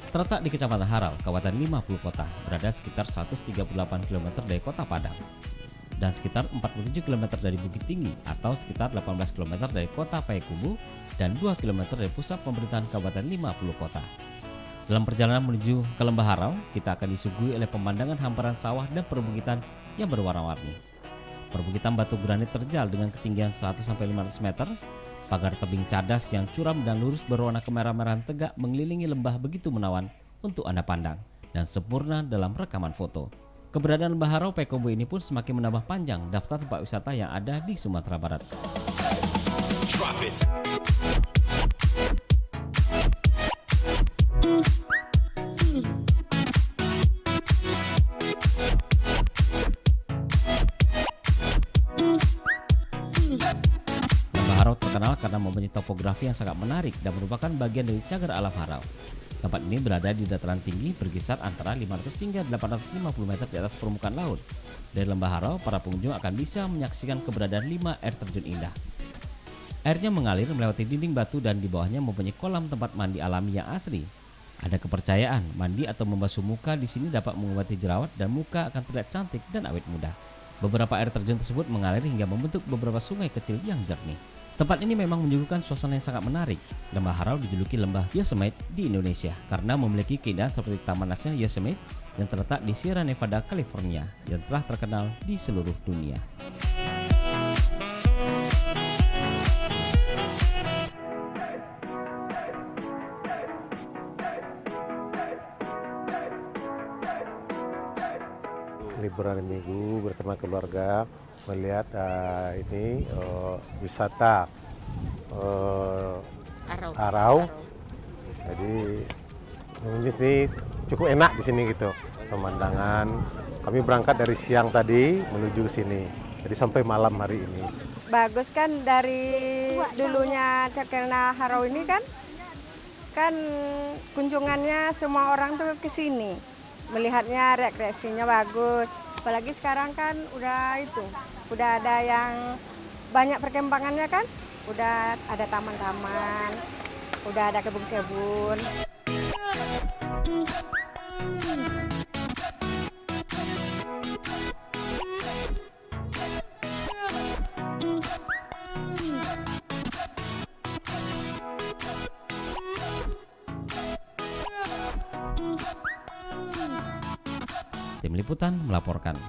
Terletak di Kecamatan Harau, Kabupaten 50 Kota, berada sekitar 138 km dari Kota Padang dan sekitar 47 km dari Bukit Tinggi atau sekitar 18 km dari Kota Payakumbuh dan 2 km dari pusat pemerintahan Kabupaten 50 Kota. Dalam perjalanan menuju ke Lembah Harau, kita akan disuguhi oleh pemandangan hamparan sawah dan perbukitan yang berwarna-warni. Perbukitan batu granit terjal dengan ketinggian 100-500 meter, pagar tebing cadas yang curam dan lurus berwarna kemerah-merahan tegak mengelilingi lembah begitu menawan untuk Anda pandang dan sempurna dalam rekaman foto. Keberadaan Lembah Harau Payakumbuh ini pun semakin menambah panjang daftar tempat wisata yang ada di Sumatera Barat. Harau terkenal karena mempunyai topografi yang sangat menarik dan merupakan bagian dari cagar alam Harau. Tempat ini berada di dataran tinggi berkisar antara 500 hingga 850 meter di atas permukaan laut. Dari Lembah Harau, para pengunjung akan bisa menyaksikan keberadaan 5 air terjun indah. Airnya mengalir melewati dinding batu dan di bawahnya mempunyai kolam tempat mandi alami yang asri. Ada kepercayaan mandi atau membasuh muka di sini dapat mengobati jerawat dan muka akan terlihat cantik dan awet muda. Beberapa air terjun tersebut mengalir hingga membentuk beberapa sungai kecil yang jernih. Tempat ini memang menyuguhkan suasana yang sangat menarik. Lembah Harau dijuluki lembah Yosemite di Indonesia karena memiliki keindahan seperti Taman Nasional Yosemite yang terletak di Sierra Nevada, California yang telah terkenal di seluruh dunia. Liburan minggu bersama keluarga melihat wisata Harau. Jadi ini cukup enak di sini gitu pemandangan. Kami berangkat dari siang tadi menuju sini. Jadi sampai malam hari ini. Bagus kan dari dulunya terkenal Harau ini kan kunjungannya semua orang tuh ke sini. Melihatnya rekreasinya bagus. Apalagi sekarang kan udah ada yang banyak perkembangannya kan. Udah ada taman-taman, udah ada kebun-kebun. Tim Liputan melaporkan.